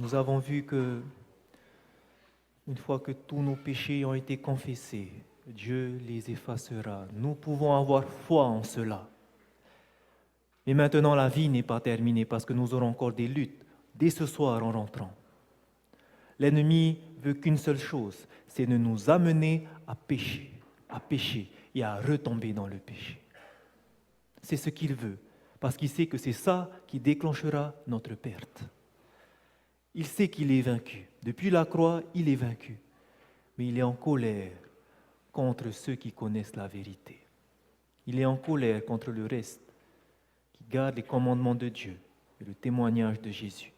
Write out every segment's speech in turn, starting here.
Nous avons vu que, une fois que tous nos péchés ont été confessés, Dieu les effacera. Nous pouvons avoir foi en cela. Mais maintenant, la vie n'est pas terminée parce que nous aurons encore des luttes dès ce soir en rentrant. L'ennemi veut qu'une seule chose, c'est de nous amener à pécher et à retomber dans le péché. C'est ce qu'il veut, parce qu'il sait que c'est ça qui déclenchera notre perte. Il sait qu'il est vaincu. Depuis la croix, il est vaincu. Mais il est en colère contre ceux qui connaissent la vérité. Il est en colère contre le reste qui garde les commandements de Dieu et le témoignage de Jésus.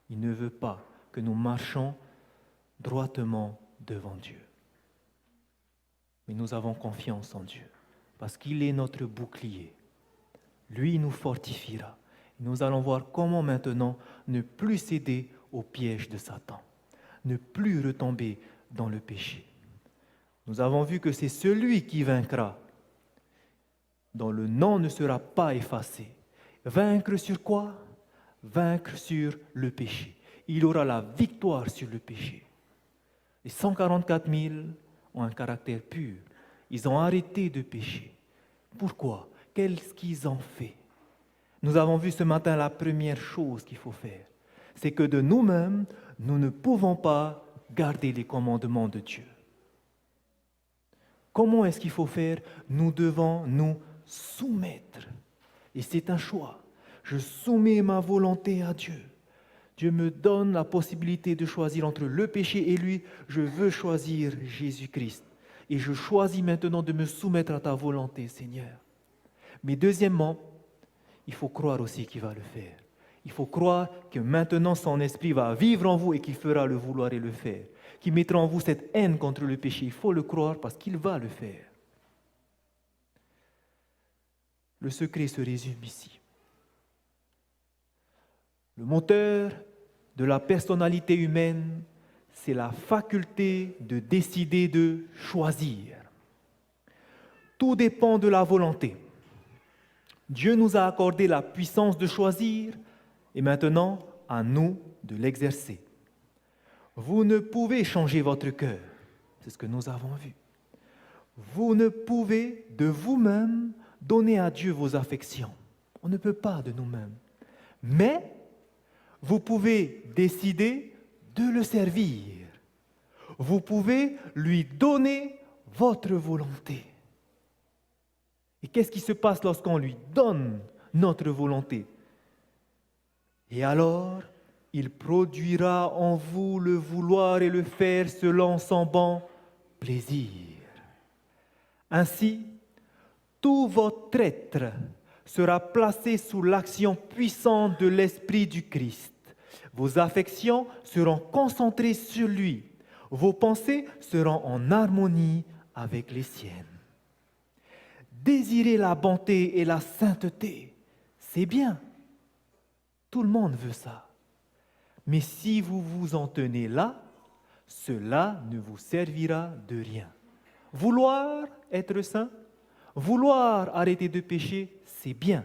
Il ne veut pas que nous marchions droitement devant Dieu. Mais nous avons confiance en Dieu, parce qu'il est notre bouclier. Lui nous fortifiera. Nous allons voir comment maintenant ne plus céder au piège de Satan, ne plus retomber dans le péché. Nous avons vu que c'est celui qui vaincra, dont le nom ne sera pas effacé. Vaincre sur quoi? Vaincre sur le péché. Il aura la victoire sur le péché. Les 144 000 ont un caractère pur. Ils ont arrêté de pécher. Pourquoi? Qu'est-ce qu'ils ont fait? Nous avons vu ce matin la première chose qu'il faut faire. C'est que de nous-mêmes, nous ne pouvons pas garder les commandements de Dieu. Comment est-ce qu'il faut faire? Nous devons nous soumettre. Et c'est un choix. Je soumets ma volonté à Dieu. Dieu me donne la possibilité de choisir entre le péché et lui. Je veux choisir Jésus-Christ. Et je choisis maintenant de me soumettre à ta volonté, Seigneur. Mais deuxièmement, il faut croire aussi qu'il va le faire. Il faut croire que maintenant son esprit va vivre en vous et qu'il fera le vouloir et le faire. Qu'il mettra en vous cette haine contre le péché. Il faut le croire parce qu'il va le faire. Le secret se résume ici. Le moteur de la personnalité humaine, c'est la faculté de décider de choisir. Tout dépend de la volonté. Dieu nous a accordé la puissance de choisir et maintenant, à nous de l'exercer. Vous ne pouvez changer votre cœur, c'est ce que nous avons vu. Vous ne pouvez de vous-même donner à Dieu vos affections. On ne peut pas de nous-mêmes. Mais vous pouvez décider de le servir. Vous pouvez lui donner votre volonté. Et qu'est-ce qui se passe lorsqu'on lui donne notre volonté? Et alors, il produira en vous le vouloir et le faire selon son bon plaisir. Ainsi, tout votre être sera placé sous l'action puissante de l'Esprit du Christ. Vos affections seront concentrées sur lui. Vos pensées seront en harmonie avec les siennes. Désirer la bonté et la sainteté, c'est bien. Tout le monde veut ça. Mais si vous vous en tenez là, cela ne vous servira de rien. Vouloir être saint, vouloir arrêter de pécher, c'est bien.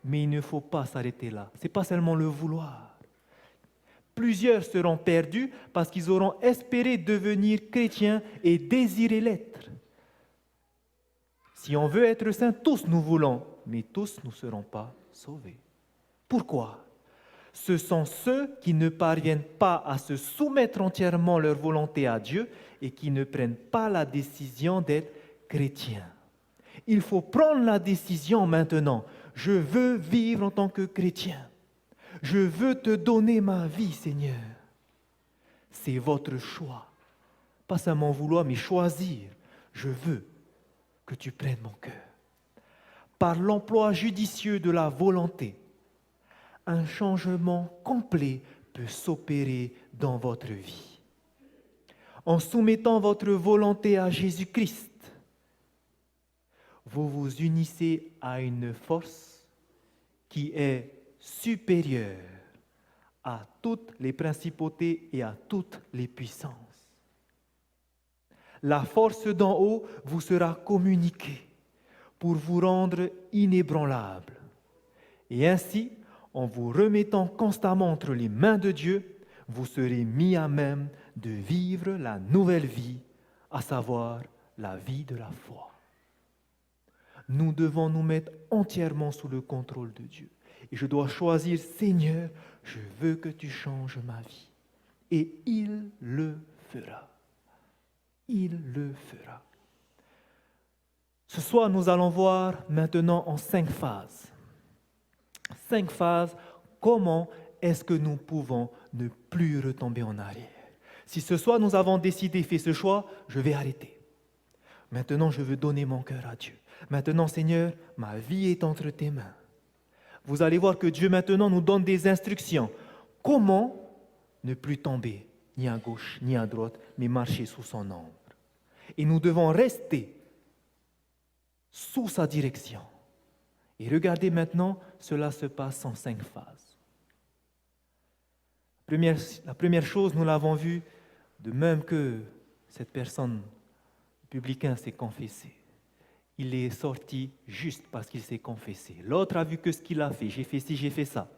Mais il ne faut pas s'arrêter là. Ce n'est pas seulement le vouloir. Plusieurs seront perdus parce qu'ils auront espéré devenir chrétiens et désirer l'être. Si on veut être saint, tous nous voulons, mais tous ne seront pas sauvés. Pourquoi? Ce sont ceux qui ne parviennent pas à se soumettre entièrement leur volonté à Dieu et qui ne prennent pas la décision d'être chrétiens. Il faut prendre la décision maintenant. Je veux vivre en tant que chrétien. Je veux te donner ma vie, Seigneur. C'est votre choix. Pas seulement vouloir, mais choisir. Je veux que tu prennes mon cœur. Par l'emploi judicieux de la volonté, un changement complet peut s'opérer dans votre vie. En soumettant votre volonté à Jésus-Christ, vous vous unissez à une force qui est supérieure à toutes les principautés et à toutes les puissances. La force d'en haut vous sera communiquée pour vous rendre inébranlable. Et ainsi, en vous remettant constamment entre les mains de Dieu, vous serez mis à même de vivre la nouvelle vie, à savoir la vie de la foi. Nous devons nous mettre entièrement sous le contrôle de Dieu. Et je dois choisir, Seigneur, je veux que tu changes ma vie. Et il le fera. Il le fera. Ce soir, nous allons voir maintenant en 5 phases. 5 phases, comment est-ce que nous pouvons ne plus retomber en arrière. Si ce soir nous avons décidé, fait ce choix, je vais arrêter. Maintenant, je veux donner mon cœur à Dieu. Maintenant, Seigneur, ma vie est entre tes mains. Vous allez voir que Dieu maintenant nous donne des instructions. Comment ne plus tomber, ni à gauche, ni à droite, mais marcher sous son ombre. Et nous devons rester sous sa direction. Et regardez maintenant, cela se passe en 5 phases. La première chose, nous l'avons vu, de même que cette personne, le publicain, s'est confessé. Il est sorti juste parce qu'il s'est confessé. L'autre a vu que ce qu'il a fait, j'ai fait ci, j'ai fait ça.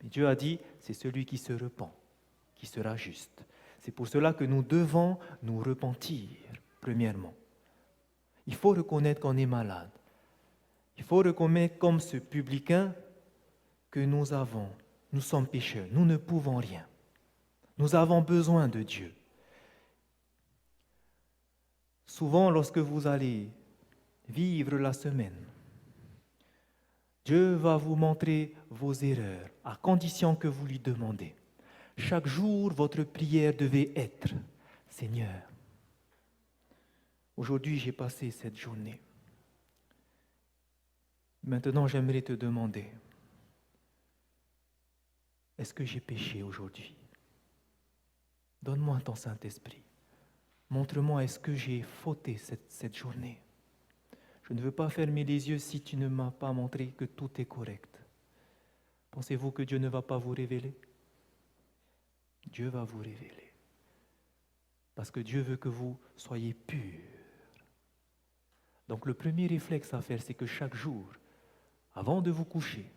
Mais Dieu a dit, c'est celui qui se repent, qui sera juste. C'est pour cela que nous devons nous repentir, premièrement. Il faut reconnaître qu'on est malade. Il faut reconnaître comme ce publicain que nous sommes pécheurs, nous ne pouvons rien. Nous avons besoin de Dieu. Souvent, lorsque vous allez vivre la semaine, Dieu va vous montrer vos erreurs, à condition que vous lui demandez. Chaque jour, votre prière devait être, Seigneur, aujourd'hui j'ai passé cette journée. Maintenant, j'aimerais te demander, est-ce que j'ai péché aujourd'hui? Donne-moi ton Saint-Esprit. Montre-moi, est-ce que j'ai fauté cette journée? Je ne veux pas fermer les yeux si tu ne m'as pas montré que tout est correct. Pensez-vous que Dieu ne va pas vous révéler? Dieu va vous révéler. Parce que Dieu veut que vous soyez purs. Donc le premier réflexe à faire, c'est que chaque jour, avant de vous coucher,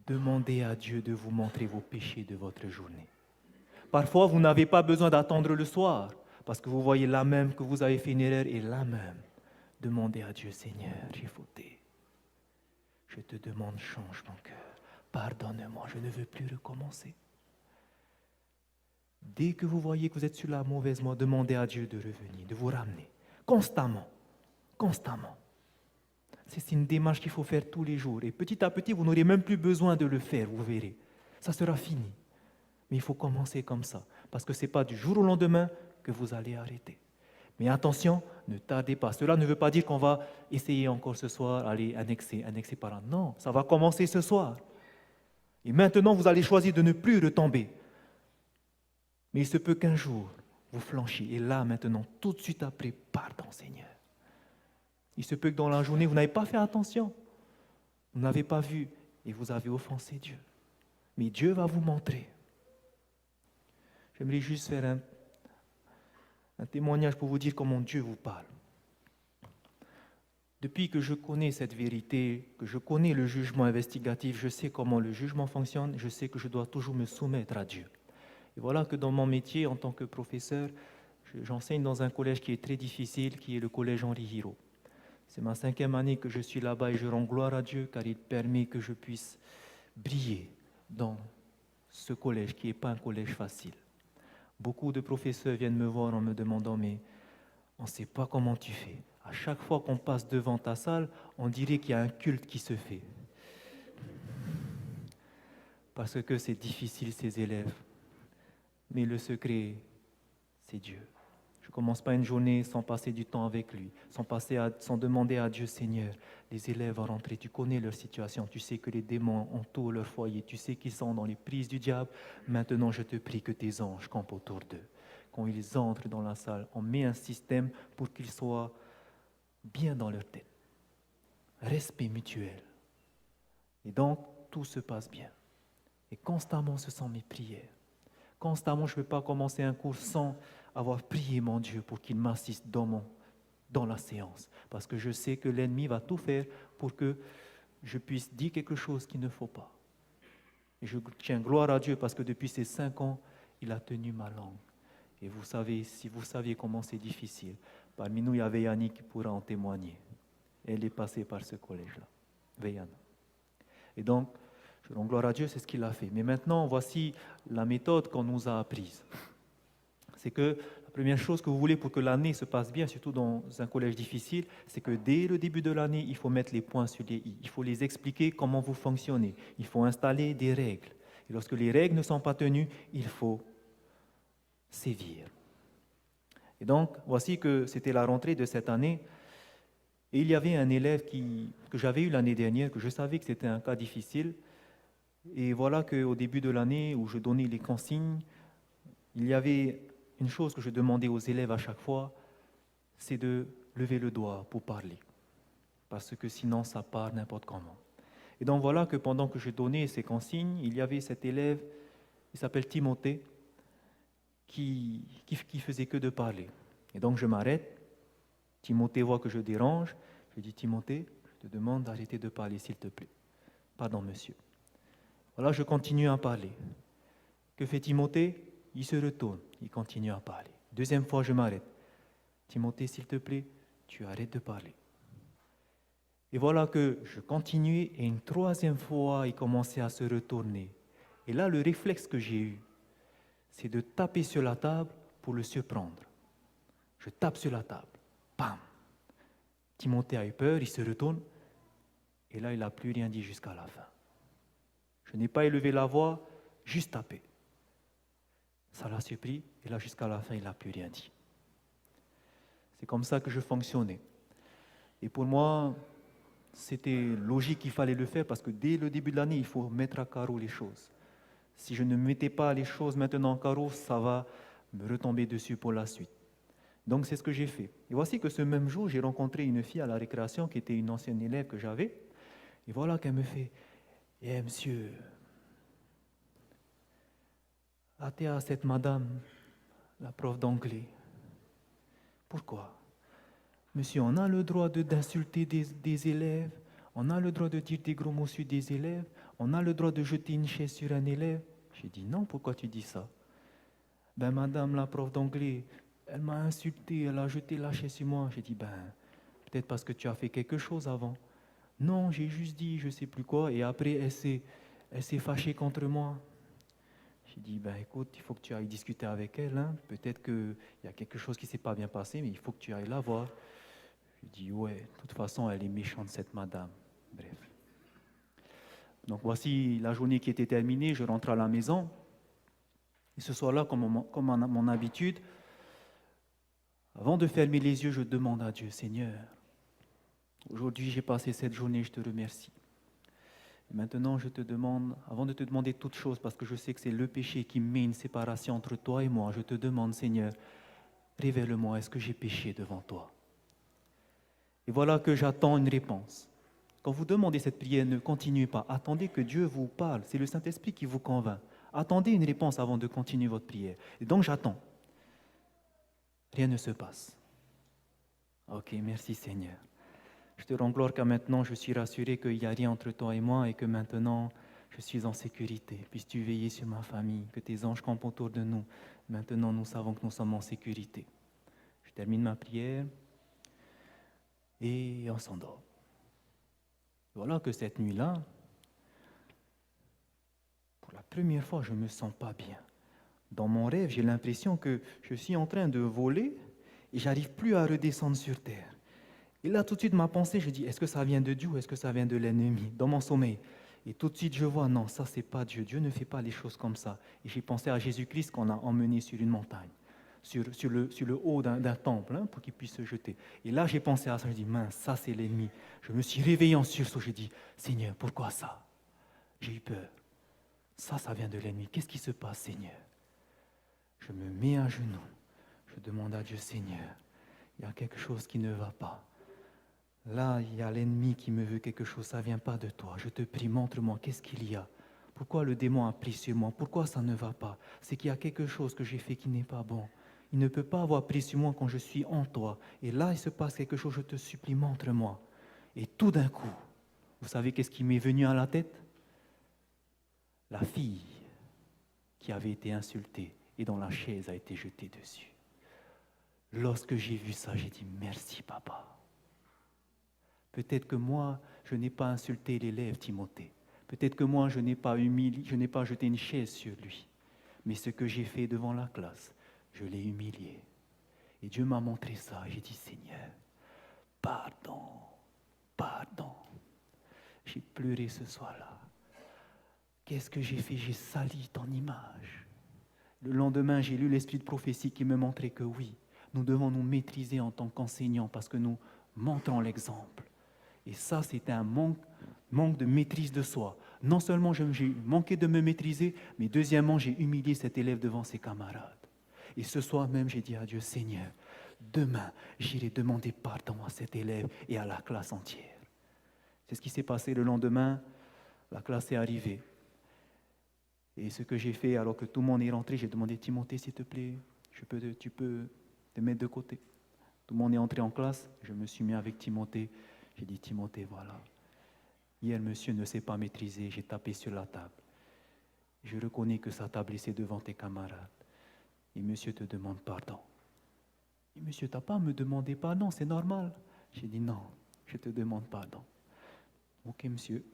demandez à Dieu de vous montrer vos péchés de votre journée. Parfois, vous n'avez pas besoin d'attendre le soir, parce que vous voyez là même que vous avez fait une erreur, et là même, demandez à Dieu, Seigneur, j'ai fauté. Je te demande, change mon cœur. Pardonne-moi, je ne veux plus recommencer. Dès que vous voyez que vous êtes sur la mauvaise voie, demandez à Dieu de revenir, de vous ramener. Constamment. Constamment. C'est une démarche qu'il faut faire tous les jours. Et petit à petit, vous n'aurez même plus besoin de le faire, vous verrez. Ça sera fini. Mais il faut commencer comme ça. Parce que ce n'est pas du jour au lendemain que vous allez arrêter. Mais attention, ne tardez pas. Cela ne veut pas dire qu'on va essayer encore ce soir, aller annexer par an. Non, ça va commencer ce soir. Et maintenant, vous allez choisir de ne plus retomber. Mais il se peut qu'un jour, vous flanchiez. Et là, maintenant, tout de suite après, pardon, Seigneur. Il se peut que dans la journée, vous n'avez pas fait attention. Vous n'avez pas vu et vous avez offensé Dieu. Mais Dieu va vous montrer. J'aimerais juste faire un témoignage pour vous dire comment Dieu vous parle. Depuis que je connais cette vérité, que je connais le jugement investigatif, je sais comment le jugement fonctionne, je sais que je dois toujours me soumettre à Dieu. Et voilà que dans mon métier, en tant que professeur, j'enseigne dans un collège qui est très difficile, qui est le collège Henri Hiro. C'est ma 5e année que je suis là-bas et je rends gloire à Dieu car il permet que je puisse briller dans ce collège qui n'est pas un collège facile. Beaucoup de professeurs viennent me voir en me demandant « mais on ne sait pas comment tu fais ». À chaque fois qu'on passe devant ta salle, on dirait qu'il y a un culte qui se fait. Parce que c'est difficile ces élèves. Mais le secret, c'est Dieu. Je ne commence pas une journée sans passer du temps avec lui, sans demander à Dieu, Seigneur, les élèves vont rentrer, tu connais leur situation, tu sais que les démons entourent leur foyer, tu sais qu'ils sont dans les prises du diable. Maintenant, je te prie que tes anges campent autour d'eux. Quand ils entrent dans la salle, on met un système pour qu'ils soient bien dans leur tête. Respect mutuel. Et donc, tout se passe bien. Et constamment, ce sont mes prières. Constamment, je ne peux pas commencer un cours sans avoir prié mon Dieu pour qu'il m'assiste dans la séance. Parce que je sais que l'ennemi va tout faire pour que je puisse dire quelque chose qu'il ne faut pas. Et je tiens gloire à Dieu parce que depuis ces 5 ans, il a tenu ma langue. Et vous savez, si vous saviez comment c'est difficile, parmi nous, il y avait Yannick qui pourra en témoigner. Elle est passée par ce collège-là, Veyana. Et donc, je rends gloire à Dieu, c'est ce qu'il a fait. Mais maintenant, voici la méthode qu'on nous a apprise. C'est que la première chose que vous voulez pour que l'année se passe bien, surtout dans un collège difficile, c'est que dès le début de l'année, il faut mettre les points sur les i. Il faut les expliquer comment vous fonctionnez. Il faut installer des règles. Et lorsque les règles ne sont pas tenues, il faut sévir. Et donc, voici que c'était la rentrée de cette année. Et il y avait un élève que j'avais eu l'année dernière, que je savais que c'était un cas difficile. Et voilà qu'au début de l'année, où je donnais les consignes, il y avait une chose que je demandais aux élèves à chaque fois, c'est de lever le doigt pour parler. Parce que sinon, ça part n'importe comment. Et donc voilà que pendant que je donnais ces consignes, il y avait cet élève, il s'appelle Timothée, qui faisait que de parler. Et donc je m'arrête, Timothée voit que je dérange, je dis Timothée, je te demande d'arrêter de parler s'il te plaît. Pardon monsieur. Voilà, je continue à parler. Que fait Timothée? Il se retourne, il continue à parler. Deuxième fois, je m'arrête. Timothée, s'il te plaît, tu arrêtes de parler. Et voilà que je continuais et une troisième fois, il commençait à se retourner. Et là, le réflexe que j'ai eu, c'est de taper sur la table pour le surprendre. Je tape sur la table. Bam! Timothée a eu peur, il se retourne. Et là, il n'a plus rien dit jusqu'à la fin. Je n'ai pas élevé la voix, juste tapé. Ça l'a surpris, et là, jusqu'à la fin, il n'a plus rien dit. C'est comme ça que je fonctionnais. Et pour moi, c'était logique qu'il fallait le faire, parce que dès le début de l'année, il faut mettre à carreau les choses. Si je ne mettais pas les choses maintenant en carreau, ça va me retomber dessus pour la suite. Donc, c'est ce que j'ai fait. Et voici que ce même jour, j'ai rencontré une fille à la récréation qui était une ancienne élève que j'avais. Et voilà qu'elle me fait « Eh, monsieur, hâtez à cette madame, la prof d'anglais. Pourquoi? Monsieur, on a le droit d'insulter des élèves, on a le droit de dire des gros mots sur des élèves, on a le droit de jeter une chaise sur un élève. » J'ai dit « Non, pourquoi tu dis ça? » Ben, madame, la prof d'anglais, elle m'a insulté, elle a jeté la chaise sur moi. J'ai dit, peut-être parce que tu as fait quelque chose avant. Non, j'ai juste dit, je ne sais plus quoi, et après, elle s'est fâchée contre moi. J'ai dit, écoute, il faut que tu ailles discuter avec elle. Hein. Peut-être qu'il y a quelque chose qui ne s'est pas bien passé, mais il faut que tu ailles la voir. J'ai dit, ouais, de toute façon, elle est méchante, cette madame. Bref. Donc, voici la journée qui était terminée, je rentre à la maison. Et ce soir-là, comme à mon habitude, avant de fermer les yeux, je demande à Dieu, Seigneur, aujourd'hui j'ai passé cette journée, je te remercie. Et maintenant, je te demande, avant de te demander toute chose, parce que je sais que c'est le péché qui met une séparation entre toi et moi, je te demande, Seigneur, révèle-moi, est-ce que j'ai péché devant toi? Et voilà que j'attends une réponse. Quand vous demandez cette prière, ne continuez pas, attendez que Dieu vous parle, c'est le Saint-Esprit qui vous convainc. Attendez une réponse avant de continuer votre prière. Et donc j'attends. Rien ne se passe. Ok, merci Seigneur. Je te rends gloire car maintenant je suis rassuré qu'il n'y a rien entre toi et moi et que maintenant je suis en sécurité. Puisses-tu veiller sur ma famille, que tes anges campent autour de nous. Maintenant nous savons que nous sommes en sécurité. Je termine ma prière et on s'endort. Voilà que cette nuit-là, pour la première fois, je ne me sens pas bien. Dans mon rêve, j'ai l'impression que je suis en train de voler et je n'arrive plus à redescendre sur terre. Et là, tout de suite, ma pensée, je dis, est-ce que ça vient de Dieu ou est-ce que ça vient de l'ennemi dans mon sommeil? Et tout de suite, je vois, non, ça, c'est pas Dieu. Dieu ne fait pas les choses comme ça. Et j'ai pensé à Jésus-Christ qu'on a emmené sur une montagne, sur le haut d'un temple, hein, pour qu'il puisse se jeter. Et là, j'ai pensé à ça, je dis, mince, ça, c'est l'ennemi. Je me suis réveillé en sursaut, j'ai dit, Seigneur, pourquoi ça? J'ai eu peur. Ça vient de l'ennemi. Qu'est-ce qui se passe, Seigneur? Je me mets à genoux. Je demande à Dieu, Seigneur, il y a quelque chose qui ne va pas. Là, il y a l'ennemi qui me veut quelque chose, ça ne vient pas de toi. Je te prie, montre-moi, qu'est-ce qu'il y a? Pourquoi le démon a pris sur moi? Pourquoi ça ne va pas? C'est qu'il y a quelque chose que j'ai fait qui n'est pas bon. Il ne peut pas avoir pris sur moi quand je suis en toi. Et là, il se passe quelque chose, je te supplie, montre-moi. Et tout d'un coup, vous savez qu'est-ce qui m'est venu à la tête? la fille qui avait été insultée et dont la chaise a été jetée dessus. Lorsque j'ai vu ça, j'ai dit merci papa. Peut-être que moi, je n'ai pas insulté l'élève Timothée. Peut-être que moi, je n'ai pas jeté une chaise sur lui. Mais ce que j'ai fait devant la classe, je l'ai humilié. Et Dieu m'a montré ça. J'ai dit Seigneur, pardon, pardon. J'ai pleuré ce soir-là. Qu'est-ce que j'ai fait? J'ai sali ton image. Le lendemain, j'ai lu l'esprit de prophétie qui me montrait que oui, nous devons nous maîtriser en tant qu'enseignants parce que nous montrons l'exemple. Et ça, c'était un manque de maîtrise de soi. Non seulement j'ai manqué de me maîtriser, mais deuxièmement, j'ai humilié cet élève devant ses camarades. Et ce soir même, j'ai dit à Dieu, Seigneur, demain, j'irai demander pardon à cet élève et à la classe entière. C'est ce qui s'est passé le lendemain. La classe est arrivée. Et ce que j'ai fait, alors que tout le monde est rentré, j'ai demandé, Timothée, s'il te plaît, tu peux te mettre de côté. Tout le monde est entré en classe, je me suis mis avec Timothée. J'ai dit, Timothée, voilà, hier, monsieur ne s'est pas maîtrisé, j'ai tapé sur la table. Je reconnais que ça t'a blessé devant tes camarades. Et monsieur te demande pardon. Et monsieur, tu n'as pas à me demander pardon, c'est normal. J'ai dit, non, je te demande pardon. Ok, monsieur.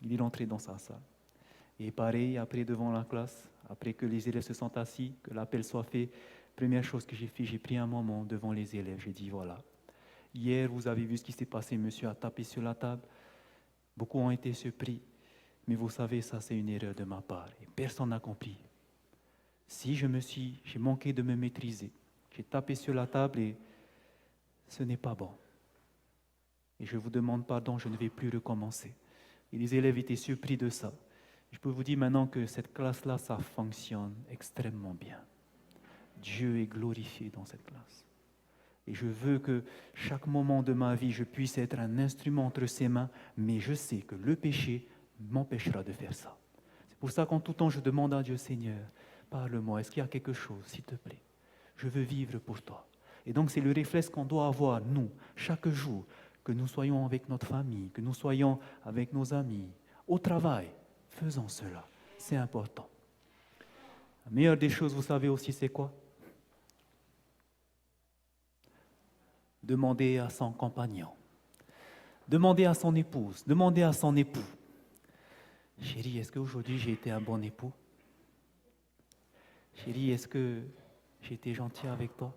Il est rentré dans sa salle. Et pareil, après, devant la classe, après que les élèves se sont assis, que l'appel soit fait, première chose que j'ai fait, j'ai pris un moment devant les élèves. J'ai dit, voilà, hier, vous avez vu ce qui s'est passé, monsieur a tapé sur la table. Beaucoup ont été surpris. Mais vous savez, ça, c'est une erreur de ma part. Et personne n'a compris. Si j'ai manqué de me maîtriser, j'ai tapé sur la table et ce n'est pas bon. Et je vous demande pardon, je ne vais plus recommencer. Et les élèves étaient surpris de ça. Je peux vous dire maintenant que cette classe-là, ça fonctionne extrêmement bien. Dieu est glorifié dans cette classe. Et je veux que chaque moment de ma vie, je puisse être un instrument entre ses mains, mais je sais que le péché m'empêchera de faire ça. C'est pour ça qu'en tout temps, je demande à Dieu, Seigneur, parle-moi, est-ce qu'il y a quelque chose, s'il te plaît? Je veux vivre pour toi. Et donc, c'est le réflexe qu'on doit avoir, nous, chaque jour, que nous soyons avec notre famille, que nous soyons avec nos amis, au travail. Faisons cela, c'est important. La meilleure des choses, vous savez aussi, c'est quoi? Demander à son compagnon, demander à son épouse, demander à son époux. Chérie, est-ce qu'aujourd'hui j'ai été un bon époux? Chérie, est-ce que j'ai été gentil avec toi?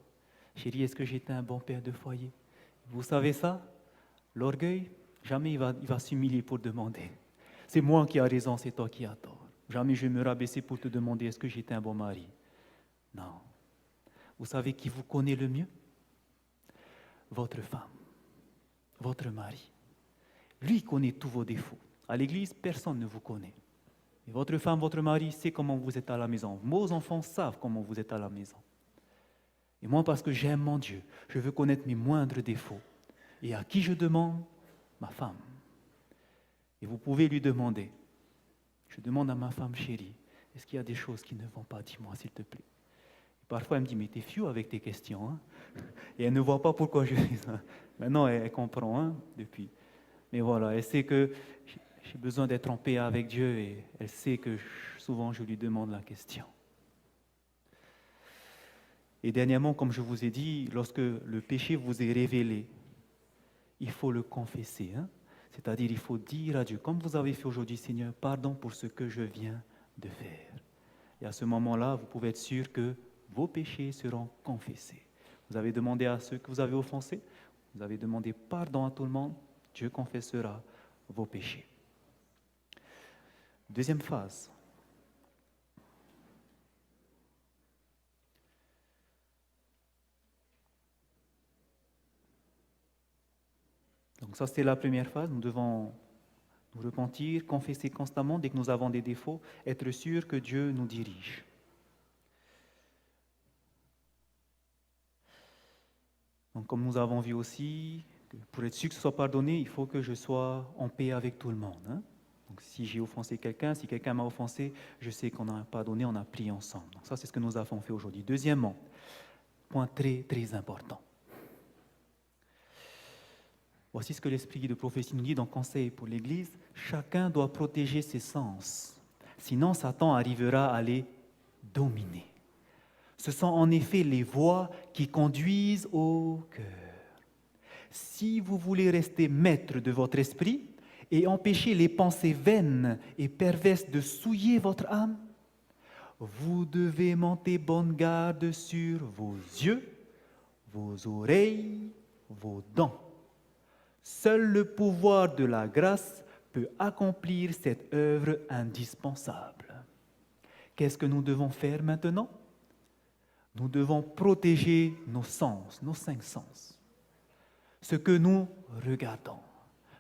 Chérie, est-ce que j'ai été un bon père de foyer? Vous savez ça? L'orgueil, jamais il va s'humilier pour demander. C'est moi qui ai raison, c'est toi qui as tort. Jamais je vais me rabaisser pour te demander est-ce que j'étais un bon mari. Non. Vous savez qui vous connaît le mieux? Votre femme, votre mari. Lui connaît tous vos défauts. À l'église, personne ne vous connaît. Et votre femme, votre mari sait comment vous êtes à la maison. Vos enfants savent comment vous êtes à la maison. Et moi, parce que j'aime mon Dieu, je veux connaître mes moindres défauts. Et à qui je demande? Ma femme. Et vous pouvez lui demander. Je demande à ma femme chérie, est-ce qu'il y a des choses qui ne vont pas? Dis-moi, s'il te plaît. Et parfois, elle me dit, mais t'es fiou avec tes questions. Hein? Et elle ne voit pas pourquoi je fais ça. Maintenant, elle comprend hein, depuis. Mais voilà, elle sait que j'ai besoin d'être en paix avec Dieu et elle sait que souvent, je lui demande la question. Et dernièrement, comme je vous ai dit, lorsque le péché vous est révélé, il faut le confesser. Hein? C'est-à-dire, il faut dire à Dieu, comme vous avez fait aujourd'hui, Seigneur, pardon pour ce que je viens de faire. Et à ce moment-là, vous pouvez être sûr que vos péchés seront confessés. Vous avez demandé à ceux que vous avez offensés, vous avez demandé pardon à tout le monde, Dieu confessera vos péchés. Deuxième phase. Donc ça, c'est la première phase. Nous devons nous repentir, confesser constamment dès que nous avons des défauts, être sûr que Dieu nous dirige. Donc comme nous avons vu aussi, pour être sûr que ce soit pardonné, il faut que je sois en paix avec tout le monde. Hein? Donc si j'ai offensé quelqu'un, si quelqu'un m'a offensé, je sais qu'on a pardonné, on a prié ensemble. Donc ça, c'est ce que nous avons fait aujourd'hui. Deuxièmement, point très, très important. Voici ce que l'esprit de prophétie nous dit dans Conseil pour l'Église. Chacun doit protéger ses sens. Sinon, Satan arrivera à les dominer. Ce sont en effet les voies qui conduisent au cœur. Si vous voulez rester maître de votre esprit et empêcher les pensées vaines et perverses de souiller votre âme, vous devez monter bonne garde sur vos yeux, vos oreilles, vos dents. Seul le pouvoir de la grâce peut accomplir cette œuvre indispensable. Qu'est-ce que nous devons faire maintenant? Nous devons protéger nos sens, nos 5 sens. Ce que nous regardons,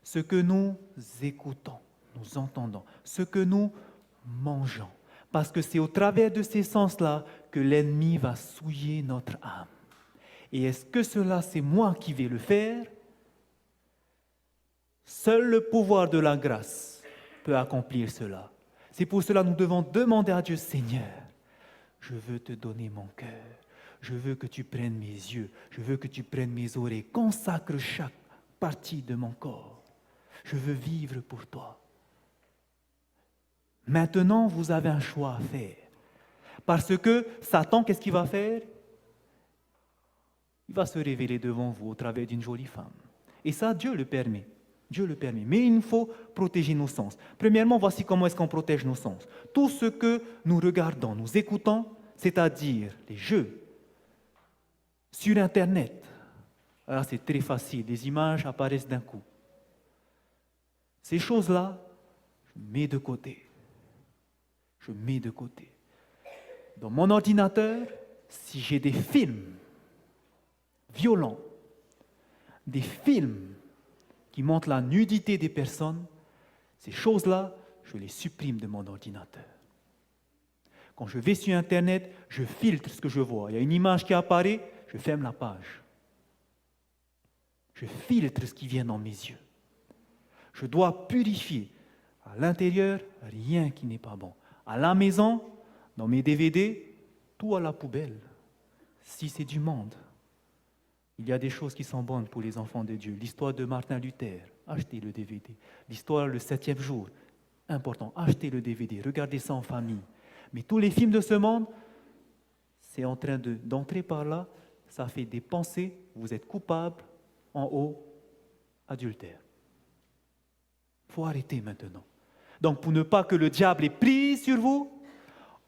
ce que nous écoutons, nous entendons, ce que nous mangeons. Parce que c'est au travers de ces sens-là que l'ennemi va souiller notre âme. Et est-ce que cela, c'est moi qui vais le faire? Seul le pouvoir de la grâce peut accomplir cela. C'est pour cela que nous devons demander à Dieu, Seigneur, je veux te donner mon cœur. Je veux que tu prennes mes yeux. Je veux que tu prennes mes oreilles. Consacre chaque partie de mon corps. Je veux vivre pour toi. Maintenant, vous avez un choix à faire. Parce que Satan, qu'est-ce qu'il va faire? Il va se révéler devant vous au travers d'une jolie femme. Et ça, Dieu le permet. Dieu le permet. Mais il nous faut protéger nos sens. Premièrement, voici comment est-ce qu'on protège nos sens. Tout ce que nous regardons, nous écoutons, c'est-à-dire les jeux, sur Internet. Alors c'est très facile, les images apparaissent d'un coup. Ces choses-là, je mets de côté. Je mets de côté. Dans mon ordinateur, si j'ai des films violents, des films qui montrent la nudité des personnes, ces choses-là, je les supprime de mon ordinateur. Quand je vais sur Internet, je filtre ce que je vois. Il y a une image qui apparaît, je ferme la page. Je filtre ce qui vient dans mes yeux. Je dois purifier. À l'intérieur, rien qui n'est pas bon. À la maison, dans mes DVD, tout à la poubelle. Si c'est du monde, il y a des choses qui sont bonnes pour les enfants de Dieu. L'histoire de Martin Luther, achetez le DVD. L'histoire le 7e jour, important, achetez le DVD, regardez ça en famille. Mais tous les films de ce monde, c'est en train d'entrer par là, ça fait des pensées, vous êtes coupable, en haut, adultère. Il faut arrêter maintenant. Donc pour ne pas que le diable ait prise sur vous,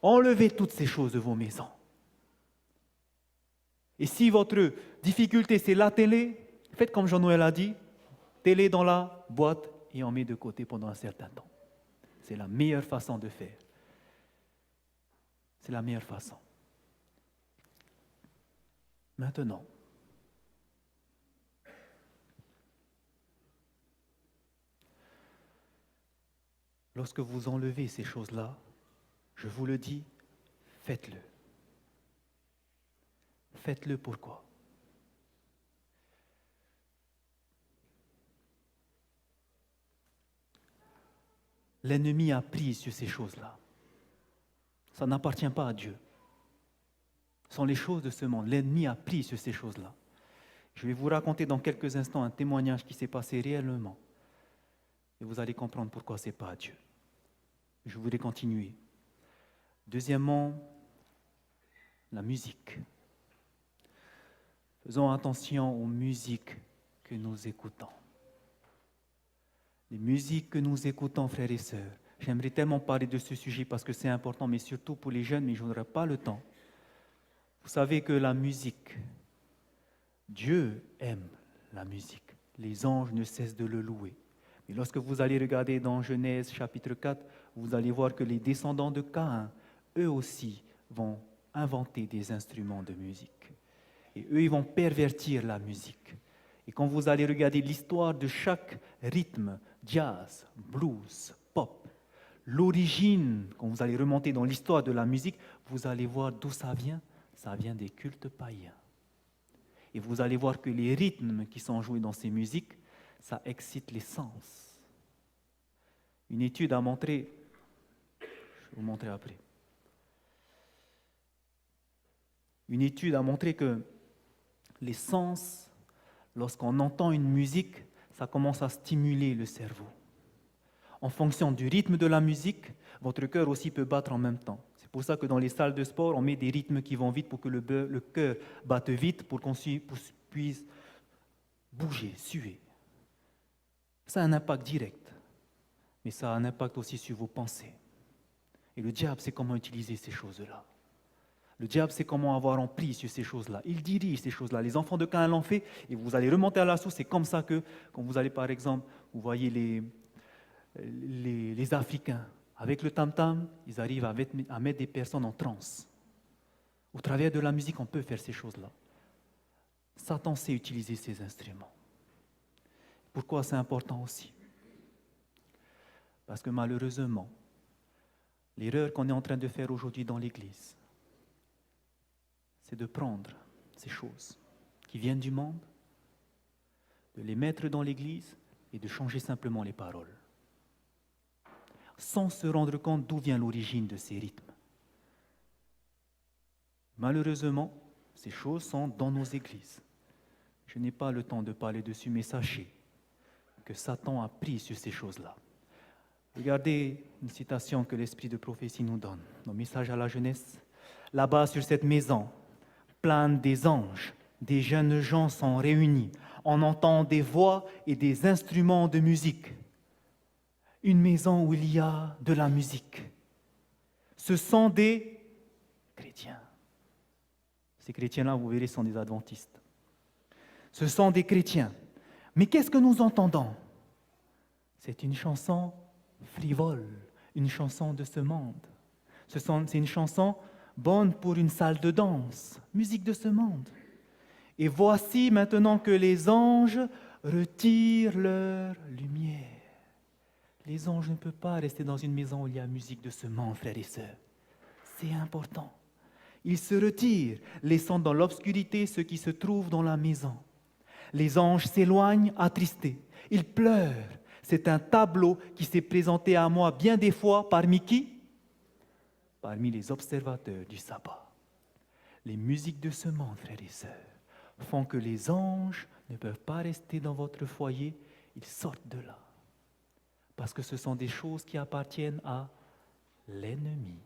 enlevez toutes ces choses de vos maisons. Et si votre difficulté c'est la télé, faites comme Jean-Noël a dit, télé dans la boîte et on met de côté pendant un certain temps. C'est la meilleure façon de faire. C'est la meilleure façon. Maintenant, lorsque vous enlevez ces choses-là, je vous le dis, faites-le. Faites-le pourquoi? L'ennemi a pris sur ces choses-là. Ça n'appartient pas à Dieu. Ce sont les choses de ce monde. L'ennemi a pris sur ces choses-là. Je vais vous raconter dans quelques instants un témoignage qui s'est passé réellement. Et vous allez comprendre pourquoi ce n'est pas à Dieu. Je voudrais continuer. Deuxièmement, la musique. Faisons attention aux musiques que nous écoutons. Les musiques que nous écoutons, frères et sœurs. J'aimerais tellement parler de ce sujet parce que c'est important, mais surtout pour les jeunes, mais je n'aurai pas le temps. Vous savez que la musique, Dieu aime la musique. Les anges ne cessent de le louer. Mais lorsque vous allez regarder dans Genèse chapitre 4, vous allez voir que les descendants de Caïn, eux aussi, vont inventer des instruments de musique. Et eux, ils vont pervertir la musique. Et quand vous allez regarder l'histoire de chaque rythme, jazz, blues, pop, l'origine, quand vous allez remonter dans l'histoire de la musique, vous allez voir d'où ça vient. Ça vient des cultes païens. Et vous allez voir que les rythmes qui sont joués dans ces musiques, ça excite les sens. Une étude a montré, je vais vous montrer après, une étude a montré que les sens, lorsqu'on entend une musique, ça commence à stimuler le cerveau. En fonction du rythme de la musique, votre cœur aussi peut battre en même temps. C'est pour ça que dans les salles de sport, on met des rythmes qui vont vite pour que le cœur batte vite, pour qu'on puisse bouger, suer. Ça a un impact direct, mais ça a un impact aussi sur vos pensées. Et le diable sait comment utiliser ces choses-là. Le diable sait comment avoir emprise sur ces choses-là. Il dirige ces choses-là. Les enfants de Caïn l'ont fait, et vous allez remonter à la source. C'est comme ça que, quand vous allez par exemple, vous voyez les Africains, avec le tam-tam, ils arrivent à mettre des personnes en transe. Au travers de la musique, on peut faire ces choses-là. Satan sait utiliser ces instruments. Pourquoi c'est important aussi? Parce que malheureusement, l'erreur qu'on est en train de faire aujourd'hui dans l'Église, c'est de prendre ces choses qui viennent du monde, de les mettre dans l'Église et de changer simplement les paroles, sans se rendre compte d'où vient l'origine de ces rythmes. Malheureusement, ces choses sont dans nos églises. Je n'ai pas le temps de parler dessus, mais sachez que Satan a pris sur ces choses-là. Regardez une citation que l'Esprit de prophétie nous donne, dans le message à la jeunesse. Là-bas, sur cette maison, planent des anges, des jeunes gens sont réunis. On entend des voix et des instruments de musique. Une maison où il y a de la musique. Ce sont des chrétiens. Ces chrétiens-là, vous verrez, sont des adventistes. Ce sont des chrétiens. Mais qu'est-ce que nous entendons? C'est une chanson frivole, une chanson de ce monde. C'est une chanson bonne pour une salle de danse, musique de ce monde. Et voici maintenant que les anges retirent leur lumière. Les anges ne peuvent pas rester dans une maison où il y a musique de ce monde, frères et sœurs. C'est important. Ils se retirent, laissant dans l'obscurité ceux qui se trouvent dans la maison. Les anges s'éloignent attristés. Ils pleurent. C'est un tableau qui s'est présenté à moi bien des fois parmi qui? Parmi les observateurs du sabbat. Les musiques de ce monde, frères et sœurs, font que les anges ne peuvent pas rester dans votre foyer, ils sortent de là. Parce que ce sont des choses qui appartiennent à l'ennemi.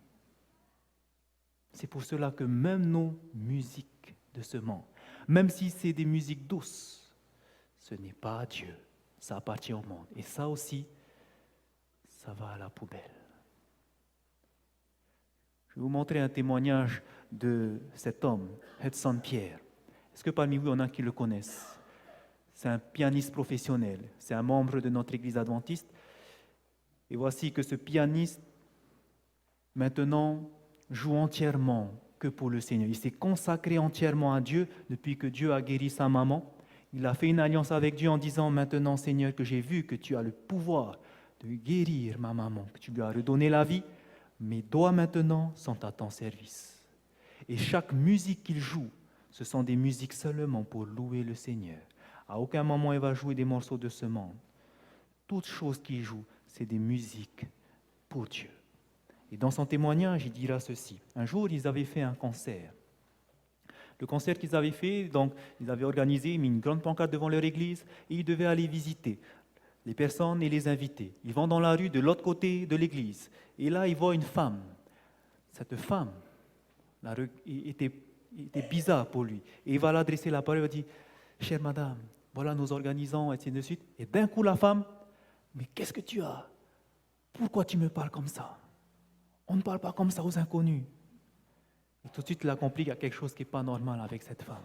C'est pour cela que même nos musiques de ce monde, même si c'est des musiques douces, ce n'est pas à Dieu, ça appartient au monde. Et ça aussi, ça va à la poubelle. Je vais vous montrer un témoignage de cet homme, Hudson Pierre. Est-ce que parmi vous, il y en a qui le connaissent? C'est un pianiste professionnel, c'est un membre de notre église adventiste. Et voici que ce pianiste, maintenant, joue entièrement que pour le Seigneur. Il s'est consacré entièrement à Dieu depuis que Dieu a guéri sa maman. Il a fait une alliance avec Dieu en disant, maintenant, Seigneur, que j'ai vu que tu as le pouvoir de guérir ma maman, que tu lui as redonné la vie, mes doigts maintenant sont à ton service. Et chaque musique qu'il joue, ce sont des musiques seulement pour louer le Seigneur. À aucun moment il va jouer des morceaux de ce monde. Toutes choses qu'il joue, c'est des musiques pour Dieu. Et dans son témoignage, il dira ceci. Un jour, ils avaient fait un concert. Le concert qu'ils avaient fait, donc, ils avaient organisé, mis une grande pancarte devant leur église, et ils devaient aller visiter les personnes et les invités. Ils vont dans la rue de l'autre côté de l'église. Et là, ils voient une femme. Cette femme était bizarre pour lui. Et il va l'adresser la parole, il va dire, « Chère madame, voilà nous organisons, et ainsi de suite. » Et d'un coup, la femme, « Mais qu'est-ce que tu as? Pourquoi tu me parles comme ça? On ne parle pas comme ça aux inconnus. » Et tout de suite, il a compris qu'il y a quelque chose qui n'est pas normal avec cette femme.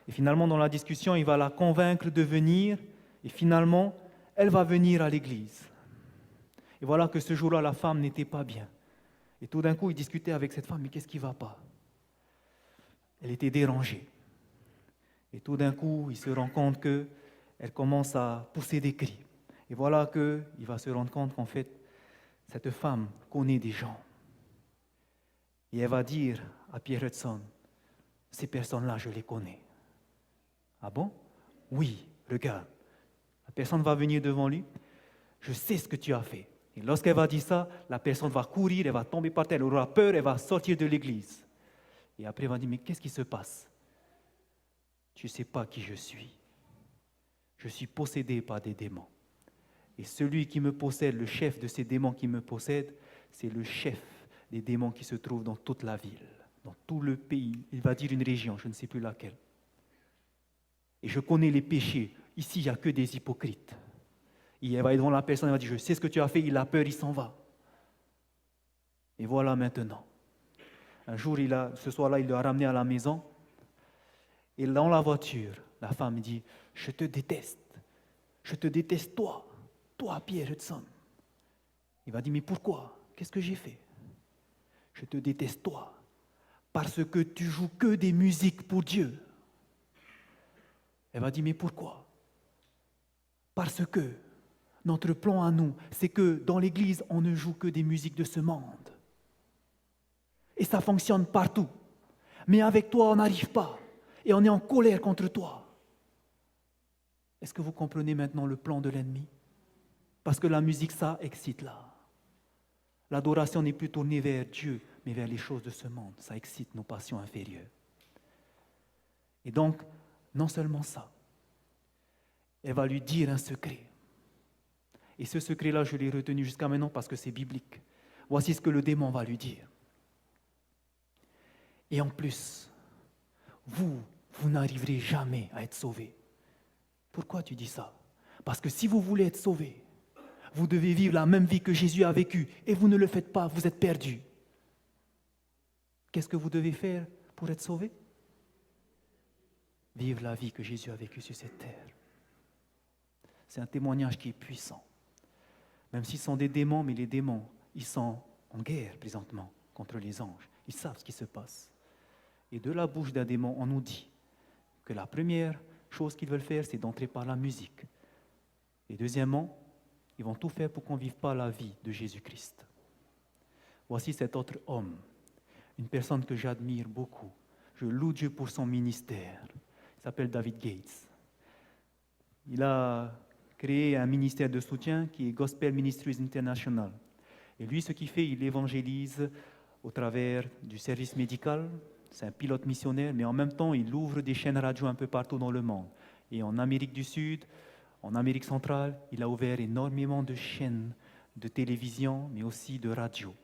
Et finalement, dans la discussion, il va la convaincre de venir. Et finalement, elle va venir à l'église. Et voilà que ce jour-là, la femme n'était pas bien. Et tout d'un coup, il discutait avec cette femme, mais qu'est-ce qui ne va pas? Elle était dérangée. Et tout d'un coup, il se rend compte qu'elle commence à pousser des cris. Et voilà qu'il va se rendre compte qu'en fait, cette femme connaît des gens. Et elle va dire à Pierre Hudson, ces personnes-là, je les connais. Ah bon? Oui, regarde. La personne va venir devant lui, je sais ce que tu as fait. Et lorsqu'elle va dire ça, la personne va courir, elle va tomber par terre, elle aura peur, elle va sortir de l'église. Et après, elle va dire, mais qu'est-ce qui se passe? Tu ne sais pas qui je suis. Je suis possédé par des démons. Et celui qui me possède, le chef de ces démons qui me possèdent, c'est le chef des démons qui se trouvent dans toute la ville, dans tout le pays. Il va dire une région, je ne sais plus laquelle. Et je connais les péchés. Ici, il n'y a que des hypocrites. Il va devant la personne, il va dire, je sais ce que tu as fait, il a peur, il s'en va. Et voilà maintenant. Un jour, ce soir-là, il l'a ramené à la maison. Et dans la voiture, la femme dit, je te déteste. Je te déteste toi, Pierre Hudson. Il va dire, mais pourquoi? Qu'est-ce que j'ai fait? Je te déteste toi, parce que tu joues que des musiques pour Dieu. Elle va dire, mais pourquoi? Parce que notre plan à nous, c'est que dans l'église, on ne joue que des musiques de ce monde. Et ça fonctionne partout. Mais avec toi, on n'arrive pas. Et on est en colère contre toi. Est-ce que vous comprenez maintenant le plan de l'ennemi? Parce que la musique, ça excite là. L'adoration n'est plus tournée vers Dieu, mais vers les choses de ce monde. Ça excite nos passions inférieures. Et donc, non seulement ça, elle va lui dire un secret. Et ce secret-là, je l'ai retenu jusqu'à maintenant parce que c'est biblique. Voici ce que le démon va lui dire. Et en plus, vous n'arriverez jamais à être sauvés. Pourquoi tu dis ça? Parce que si vous voulez être sauvés, vous devez vivre la même vie que Jésus a vécue et vous ne le faites pas, vous êtes perdus. Qu'est-ce que vous devez faire pour être sauvés? Vivre la vie que Jésus a vécue sur cette terre. C'est un témoignage qui est puissant. Même s'ils sont des démons, mais les démons, ils sont en guerre présentement contre les anges. Ils savent ce qui se passe. Et de la bouche d'un démon, on nous dit que la première chose qu'ils veulent faire, c'est d'entrer par la musique. Et deuxièmement, ils vont tout faire pour qu'on ne vive pas la vie de Jésus-Christ. Voici cet autre homme, une personne que j'admire beaucoup. Je loue Dieu pour son ministère. Il s'appelle David Gates. Il a créé un ministère de soutien qui est Gospel Ministries International. Et lui, ce qu'il fait, il évangélise au travers du service médical. C'est un pilote missionnaire, mais en même temps, il ouvre des chaînes radio un peu partout dans le monde. Et en Amérique du Sud, en Amérique centrale, il a ouvert énormément de chaînes de télévision, mais aussi de radio.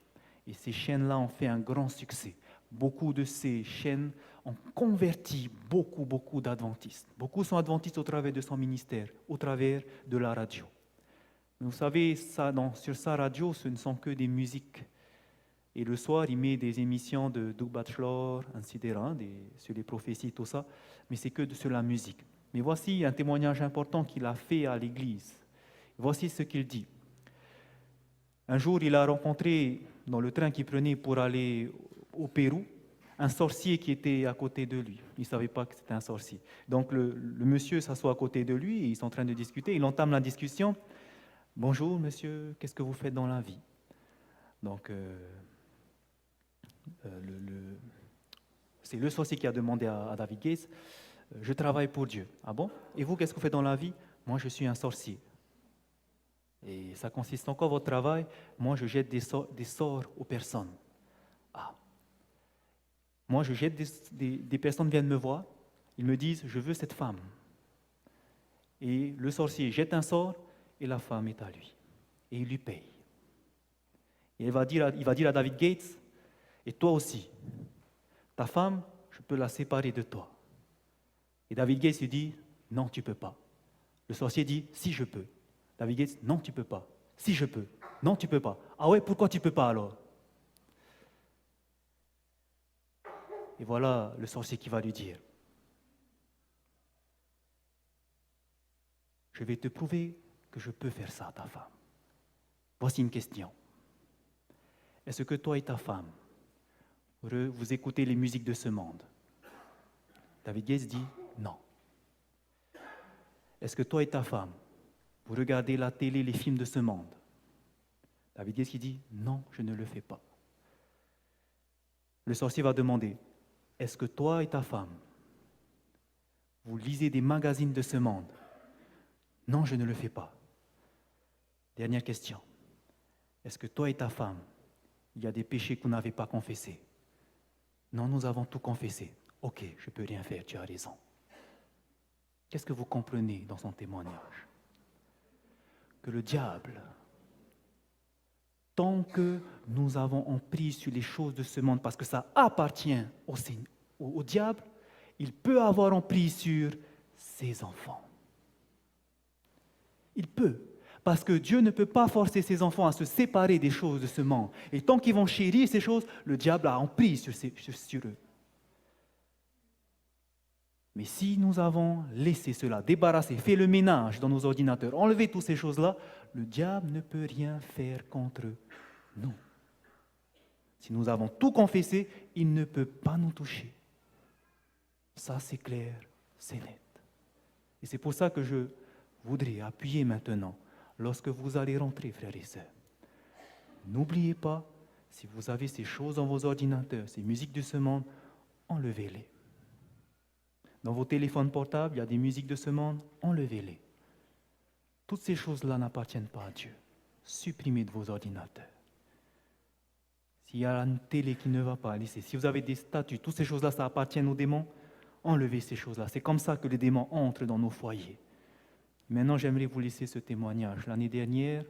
Et ces chaînes-là ont fait un grand succès. Beaucoup de ces chaînes ont converti beaucoup d'adventistes. Beaucoup sont adventistes au travers de son ministère, au travers de la radio. Mais vous savez, sur sa radio, ce ne sont que des musiques. Et le soir, il met des émissions de Doug Batchelor, ainsi de suite, sur les prophéties, tout ça. Mais c'est que sur la musique. Mais voici un témoignage important qu'il a fait à l'église. Voici ce qu'il dit. Un jour, il a rencontré, dans le train qu'il prenait pour aller au Pérou, un sorcier qui était à côté de lui. Il ne savait pas que c'était un sorcier. Donc le monsieur s'assoit à côté de lui et ils sont en train de discuter. Il entame la discussion. « Bonjour monsieur, qu'est-ce que vous faites dans la vie ?» Donc c'est le sorcier qui a demandé à David Gates, « Je travaille pour Dieu. » « Ah bon? Et vous, qu'est-ce que vous faites dans la vie? »« Moi, je suis un sorcier. » « Et ça consiste en quoi votre travail? »« Moi, je jette des sorts aux personnes. » « Ah. Moi, je jette des personnes viennent me voir, ils me disent, je veux cette femme. Et le sorcier jette un sort et la femme est à lui. Et il lui paye. Et il va dire à David Gates, et toi aussi, ta femme, je peux la séparer de toi. Et David Gates lui dit, non, tu ne peux pas. Le sorcier dit, si je peux. David Gates, non, tu ne peux pas. Si je peux. Non, tu ne peux pas. Ah ouais, pourquoi tu ne peux pas alors? Et voilà le sorcier qui va lui dire, je vais te prouver que je peux faire ça à ta femme. Voici une question. Est-ce que toi et ta femme, vous écoutez les musiques de ce monde? David Gates dit non. Est-ce que toi et ta femme, vous regardez la télé, les films de ce monde? David Gates dit non, je ne le fais pas. Le sorcier va demander, est-ce que toi et ta femme, vous lisez des magazines de ce monde? Non, je ne le fais pas. Dernière question. Est-ce que toi et ta femme, il y a des péchés que vous n'avez pas confessés? Non, nous avons tout confessé. Ok, je ne peux rien faire, tu as raison. Qu'est-ce que vous comprenez dans son témoignage? que le diable, tant que nous avons emprise sur les choses de ce monde, parce que ça appartient au diable, il peut avoir emprise sur ses enfants. Il peut, parce que Dieu ne peut pas forcer ses enfants à se séparer des choses de ce monde. Et tant qu'ils vont chérir ces choses, le diable a emprise sur eux. Mais si nous avons laissé cela, débarrassé, fait le ménage dans nos ordinateurs, enlevé toutes ces choses-là, le diable ne peut rien faire contre nous. Si nous avons tout confessé, il ne peut pas nous toucher. Ça, c'est clair, c'est net. Et c'est pour ça que je voudrais appuyer maintenant, lorsque vous allez rentrer, frères et sœurs. N'oubliez pas, si vous avez ces choses dans vos ordinateurs, ces musiques de ce monde, enlevez-les. Dans vos téléphones portables, il y a des musiques de ce monde, enlevez-les. Toutes ces choses-là n'appartiennent pas à Dieu. Supprimez de vos ordinateurs. S'il y a une télé qui ne va pas, laissez. Si vous avez des statues, toutes ces choses-là, ça appartient aux démons, enlevez ces choses-là. C'est comme ça que les démons entrent dans nos foyers. Maintenant, j'aimerais vous laisser ce témoignage. L'année dernière,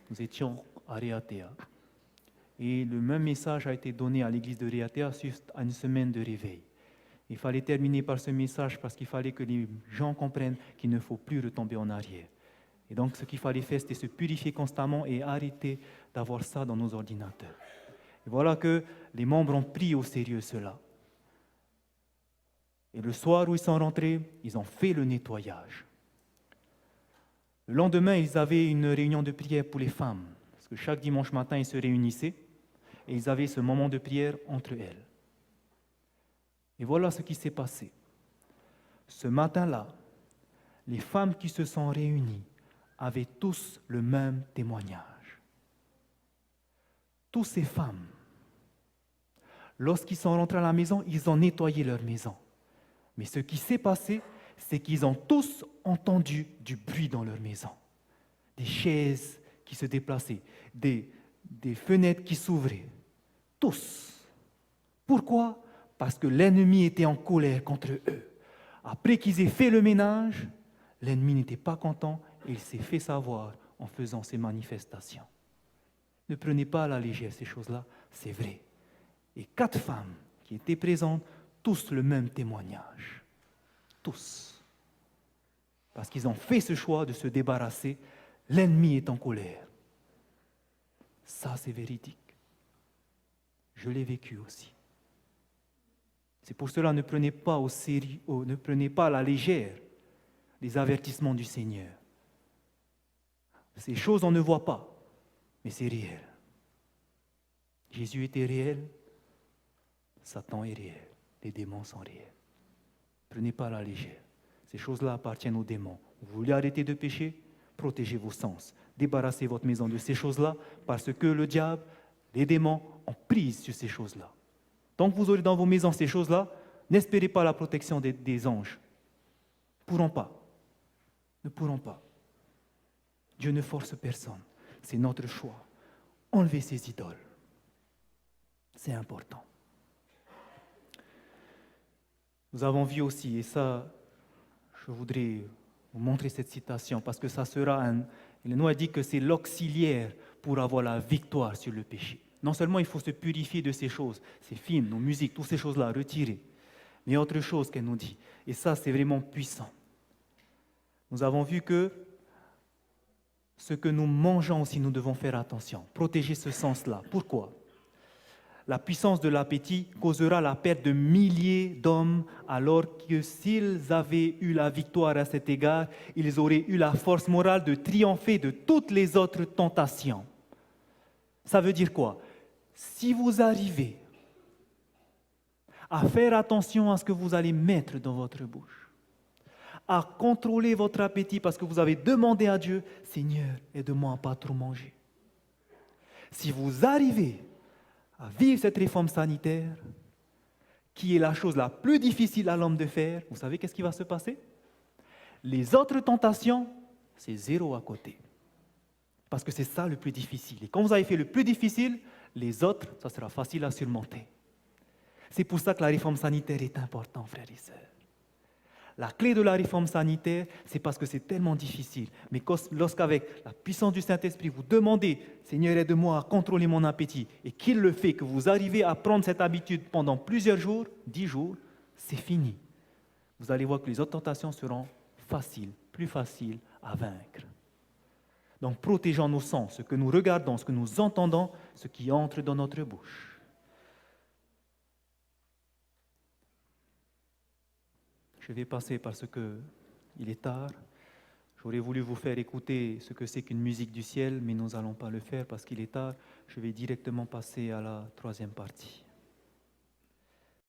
nous étions à Réatea. Et le même message a été donné à l'église de Réatea suite à une semaine de réveil. Il fallait terminer par ce message parce qu'il fallait que les gens comprennent qu'il ne faut plus retomber en arrière. Et donc, ce qu'il fallait faire, c'était se purifier constamment et arrêter d'avoir ça dans nos ordinateurs. Et voilà que les membres ont pris au sérieux cela. Et le soir où ils sont rentrés, ils ont fait le nettoyage. Le lendemain, ils avaient une réunion de prière pour les femmes. Parce que chaque dimanche matin, ils se réunissaient et ils avaient ce moment de prière entre elles. Et voilà ce qui s'est passé. Ce matin-là, les femmes qui se sont réunies avaient tous le même témoignage. Toutes ces femmes, lorsqu'ils sont rentrés à la maison, ils ont nettoyé leur maison. Mais ce qui s'est passé, c'est qu'ils ont tous entendu du bruit dans leur maison. Des chaises qui se déplaçaient, des fenêtres qui s'ouvraient. Tous. Pourquoi ? Parce que l'ennemi était en colère contre eux. Après qu'ils aient fait le ménage, l'ennemi n'était pas content et il s'est fait savoir en faisant ces manifestations. Ne prenez pas à la légère ces choses-là, c'est vrai. Et 4 femmes qui étaient présentes, tous le même témoignage. Tous. Parce qu'ils ont fait ce choix de se débarrasser, l'ennemi est en colère. Ça, c'est véridique. Je l'ai vécu aussi. C'est pour cela, ne prenez pas au sérieux, ne prenez pas à la légère les avertissements du Seigneur. Ces choses, on ne voit pas, mais c'est réel. Jésus était réel, Satan est réel, les démons sont réels. Prenez pas à la légère. Ces choses-là appartiennent aux démons. Vous voulez arrêter de pécher? Protégez vos sens. Débarrassez votre maison de ces choses-là, parce que le diable, les démons, ont prise sur ces choses-là. Tant que vous aurez dans vos maisons ces choses-là, n'espérez pas la protection des anges. Ils ne pourront pas. Ne pourront pas. Dieu ne force personne. C'est notre choix. Enlevez ces idoles. C'est important. Nous avons vu aussi, et ça, je voudrais vous montrer cette citation, parce que ça sera le Noir dit que c'est l'auxiliaire pour avoir la victoire sur le péché. Non seulement il faut se purifier de ces choses, ces films, nos musiques, toutes ces choses-là, retirer, mais autre chose qu'elle nous dit, et ça c'est vraiment puissant. Nous avons vu que ce que nous mangeons aussi, nous devons faire attention, protéger ce sens-là. Pourquoi ? La puissance de l'appétit causera la perte de milliers d'hommes, alors que s'ils avaient eu la victoire à cet égard, ils auraient eu la force morale de triompher de toutes les autres tentations. Ça veut dire quoi ? Si vous arrivez à faire attention à ce que vous allez mettre dans votre bouche, à contrôler votre appétit parce que vous avez demandé à Dieu, Seigneur, aide-moi à ne pas trop manger. Si vous arrivez à vivre cette réforme sanitaire, qui est la chose la plus difficile à l'homme de faire, vous savez qu'est-ce qui va se passer? Les autres tentations, c'est 0 à côté. Parce que c'est ça le plus difficile. Et quand vous avez fait le plus difficile, les autres, ça sera facile à surmonter. C'est pour ça que la réforme sanitaire est importante, frères et sœurs. La clé de la réforme sanitaire, c'est parce que c'est tellement difficile. Mais lorsqu'avec la puissance du Saint-Esprit, vous demandez, Seigneur, aide-moi à contrôler mon appétit, et qu'il le fait, que vous arrivez à prendre cette habitude pendant plusieurs jours, 10 jours, c'est fini. Vous allez voir que les autres tentations seront faciles, plus faciles à vaincre. Donc, protégeons nos sens, ce que nous regardons, ce que nous entendons, ce qui entre dans notre bouche. Je vais passer parce qu'il est tard. J'aurais voulu vous faire écouter ce que c'est qu'une musique du ciel, mais nous n'allons pas le faire parce qu'il est tard. Je vais directement passer à la troisième partie.